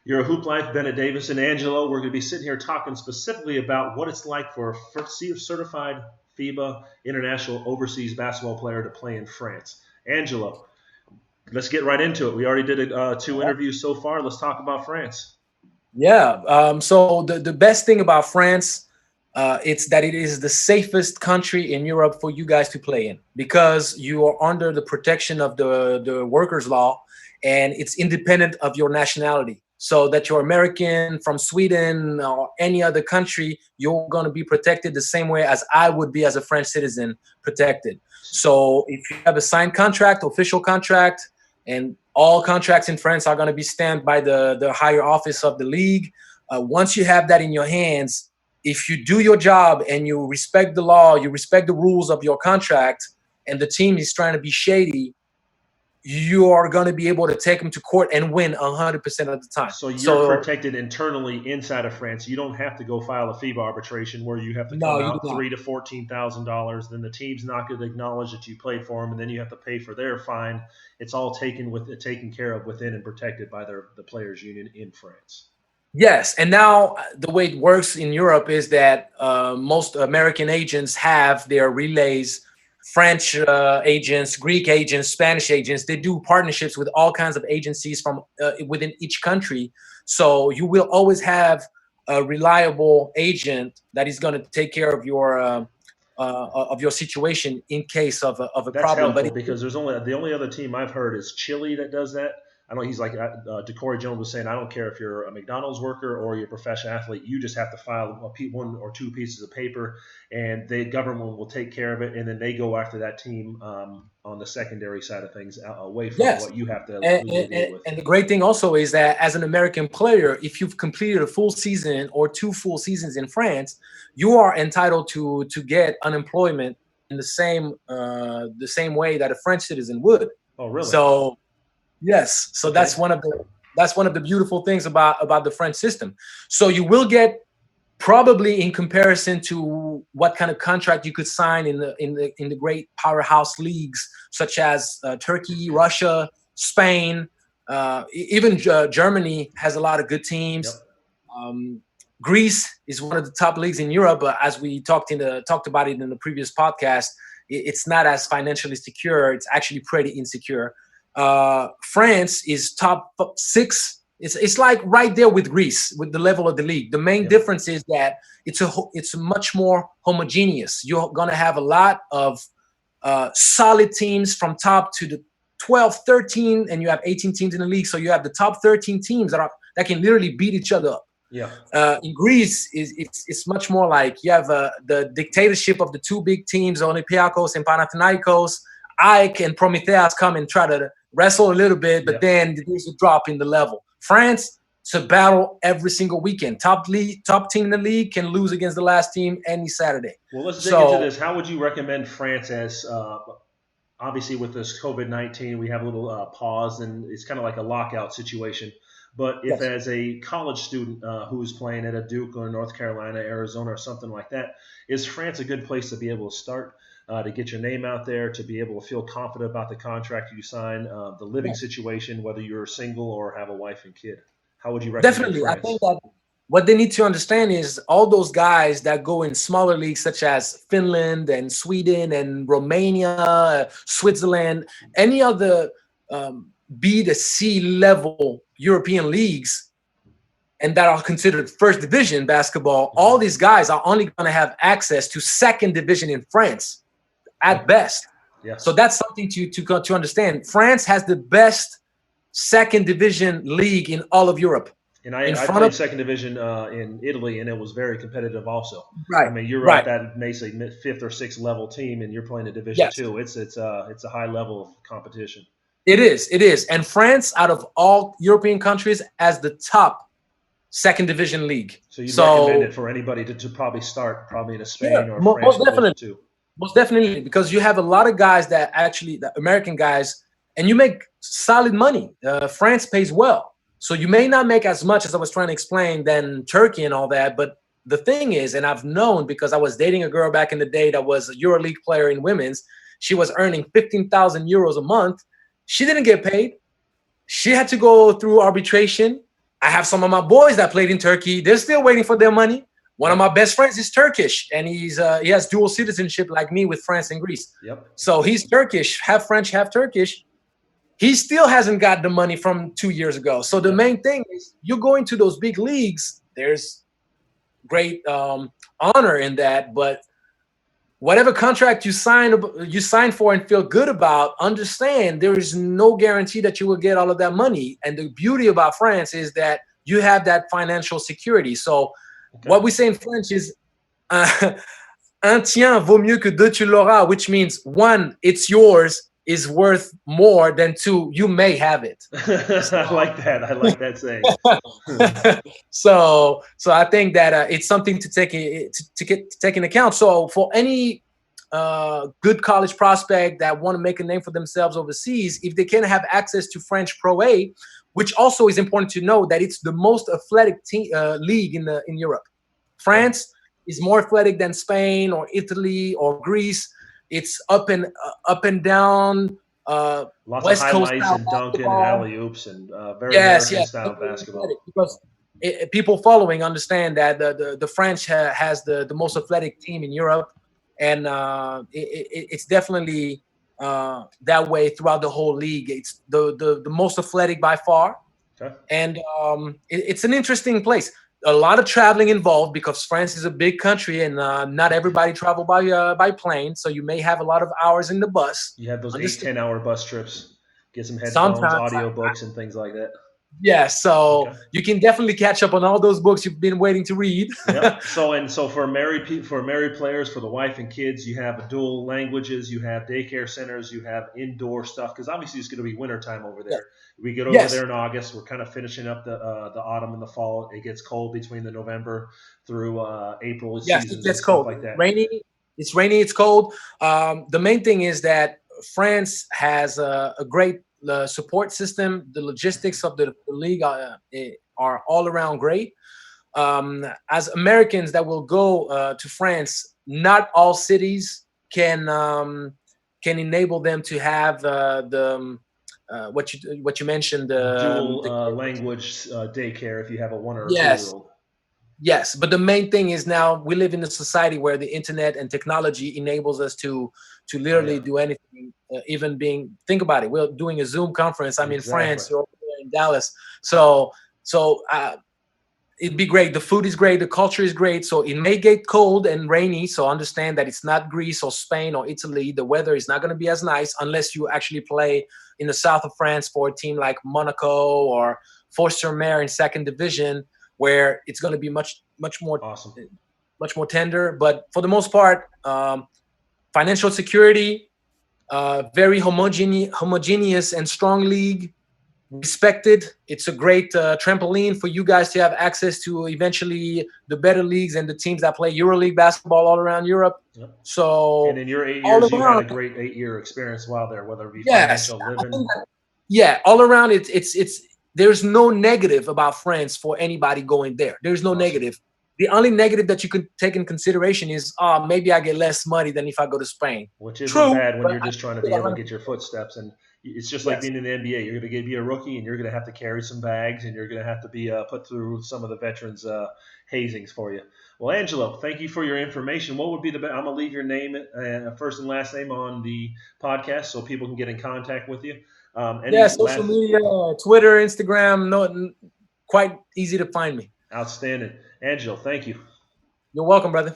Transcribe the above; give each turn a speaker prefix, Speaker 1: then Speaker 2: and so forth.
Speaker 1: You're a Hoop Life, Bennett Davis and Angelo. We're going to be sitting here talking specifically about what it's like for a certified FIBA international overseas basketball player to play in France. Angelo, let's get right into it. We already did two interviews so far. Let's talk about France.
Speaker 2: Yeah. So the best thing about France, it's that it is the safest country in Europe for you guys to play in because you are under the protection of the workers' law, and it's independent of your nationality. So that you're American from Sweden or any other country, you're going to be protected the same way as I would be as a French citizen protected. So if you have a signed contract, official contract, and all contracts in France are going to be stamped by the higher office of the league. Once you have that in your hands, if you do your job and you respect the law, you respect the rules of your contract, and the team is trying to be shady, you are going to be able to take them to court and win 100% of the time.
Speaker 1: So you're protected internally inside of France. You don't have to go file a FIBA arbitration where you have to come out $3,000 to $14,000. Then the team's not going to acknowledge that you played for them, and then you have to pay for their fine. It's all taken care of within and protected by the players' union in France.
Speaker 2: Yes, and now the way it works in Europe is that most American agents have their relays. French agents, Greek agents, Spanish agents, they do partnerships with all kinds of agencies from within each country. So you will always have a reliable agent that is going to take care of your situation in case of a
Speaker 1: That's
Speaker 2: problem.
Speaker 1: Helpful because the only other team I've heard is Chile that does that. I know he's like DeCorey Jones was saying, I don't care if you're a McDonald's worker or you're a professional athlete, you just have to file one or two pieces of paper, and the government will take care of it, and then they go after that team on the secondary side of things, away from what you have to deal with.
Speaker 2: And the great thing also is that as an American player, if you've completed a full season or 2 full seasons in France, you are entitled to get unemployment in the same way that a French citizen would.
Speaker 1: Oh, really?
Speaker 2: So. Yes, so okay. That's one of the beautiful things about the French system. So you will get probably in comparison to what kind of contract you could sign in the great powerhouse leagues such as Turkey, Russia, Spain, even Germany has a lot of good teams. Yep. Greece is one of the top leagues in Europe, but as we talked about it in the previous podcast, it's not as financially secure. It's actually pretty insecure. France is top 6. It's like right there with Greece with the level of the league. The main difference is that it's much more homogeneous. You're going to have a lot of solid teams from top to the 12, 13, and you have 18 teams in the league. So you have the top 13 teams that can literally beat each other up.
Speaker 1: Yeah.
Speaker 2: In Greece, it's much more like you have the dictatorship of the 2 big teams, Olympiacos and Panathinaikos. Ike and Prometheus come and try to wrestle a little bit, but then there's a drop in the level. France, it's a battle every single weekend. Top team in the league can lose against the last team any Saturday.
Speaker 1: Well, let's dig into this. How would you recommend France as obviously with this COVID-19, we have a little pause, and it's kind of like a lockout situation. But if as a college student who's playing at a Duke or North Carolina, Arizona, or something like that, is France a good place to be able to start? To get your name out there, to be able to feel confident about the contract you sign, the living situation, whether you're single or have a wife and kid. How would you recommend
Speaker 2: Definitely.
Speaker 1: France?
Speaker 2: I think that what they need to understand is all those guys that go in smaller leagues such as Finland and Sweden and Romania, Switzerland, any other B to C level European leagues, and that are considered first division basketball, all these guys are only going to have access to second division in France. At best.
Speaker 1: Yes.
Speaker 2: So that's something to understand. France has the best second division league in all of Europe.
Speaker 1: And I played second division in Italy, and it was very competitive also.
Speaker 2: Right.
Speaker 1: I mean, you're at that maybe 5th or 6th level team, and you're playing a Division 2. It's a high level of competition.
Speaker 2: It is. And France, out of all European countries, has the top second division league.
Speaker 1: So you recommend it for anybody to probably start in a Spain or France.
Speaker 2: Most definitely. Too. Most definitely, because you have a lot of guys the American guys, and you make solid money. France pays well. So you may not make as much as I was trying to explain than Turkey and all that. But the thing is, and I've known because I was dating a girl back in the day that was a EuroLeague player in women's. She was earning 15,000 euros a month. She didn't get paid. She had to go through arbitration. I have some of my boys that played in Turkey. They're still waiting for their money. One of my best friends is Turkish, and he has dual citizenship like me with France and Greece.
Speaker 1: Yep.
Speaker 2: So he's Turkish, half French, half Turkish. He still hasn't got the money from 2 years ago. So the main thing is you go into those big leagues, there's great honor in that, but whatever contract you sign for and feel good about, understand there is no guarantee that you will get all of that money. And the beauty about France is that you have that financial security. So what we say in French is un tien vaut mieux que deux tu l'auras, which means one, it's yours, is worth more than two, you may have it.
Speaker 1: I like that. I like that saying.
Speaker 2: So I think that it's something to take into account. So for any good college prospect that want to make a name for themselves overseas, if they can have access to French Pro A, which also is important to know that it's the most athletic league in Europe. France is more athletic than Spain or Italy or Greece. It's up and down.
Speaker 1: Lots
Speaker 2: West
Speaker 1: of
Speaker 2: Coast
Speaker 1: highlights and dunking and alley oops and very American style basketball.
Speaker 2: Because people following understand that the French has the most athletic team in Europe, and it's definitely that way throughout the whole league. It's the most athletic by far, and it's an interesting place. A lot of traveling involved because France is a big country and not everybody travel by plane. So you may have a lot of hours in the bus.
Speaker 1: You have those 8-10 hour bus trips. Get some headphones, audiobooks, and things like that.
Speaker 2: Yeah, so you can definitely catch up on all those books you've been waiting to read.
Speaker 1: Yep. So for married players, for the wife and kids, you have dual languages, you have daycare centers, you have indoor stuff because obviously it's going to be wintertime over there. Yeah. We get over there in August. We're kind of finishing up the autumn and the fall. It gets cold between the November through April.
Speaker 2: Yes, it gets cold.
Speaker 1: Like that.
Speaker 2: It's rainy. It's cold. The main thing is that France has a great support system. The logistics of the league are all around great. As Americans that will go to France, not all cities can enable them to have what you mentioned,
Speaker 1: dual language daycare if you have a 1 or a 2-year-old.
Speaker 2: Yes, but the main thing is now we live in a society where the internet and technology enables us to literally do anything. Even think about it, we're doing a Zoom conference. I'm in France, you're in Dallas. So it'd be great. The food is great. The culture is great. So it may get cold and rainy. So understand that it's not Greece or Spain or Italy. The weather is not going to be as nice unless you actually play in the south of France for a team like Monaco or Forster-Mer in second division, where it's going to be much more
Speaker 1: awesome,
Speaker 2: much more tender. But for the most part, financial security, very homogeneous and strong league, respected. It's a great trampoline for you guys to have access to eventually the better leagues and the teams that play EuroLeague basketball all around Europe.
Speaker 1: Yep.
Speaker 2: So,
Speaker 1: and in your 8 years, you had a great 8-year experience while there, whether it be financial living.
Speaker 2: All around it's there's no negative about France for anybody going there. There's no negative. The only negative that you could take in consideration is, maybe I get less money than if I go to Spain.
Speaker 1: Which isn't bad when you're just trying to be able to get your footsteps. And it's just like being in the NBA. You're going to be a rookie, and you're going to have to carry some bags, and you're going to have to be put through some of the veterans' hazings for you. Well, Angelo, thank you for your information. What would be I'm going to leave your name, first and last name on the podcast so people can get in contact with you.
Speaker 2: Social media, Twitter, Instagram, quite easy to find me.
Speaker 1: Outstanding. Angelo, thank you.
Speaker 2: You're welcome, brother.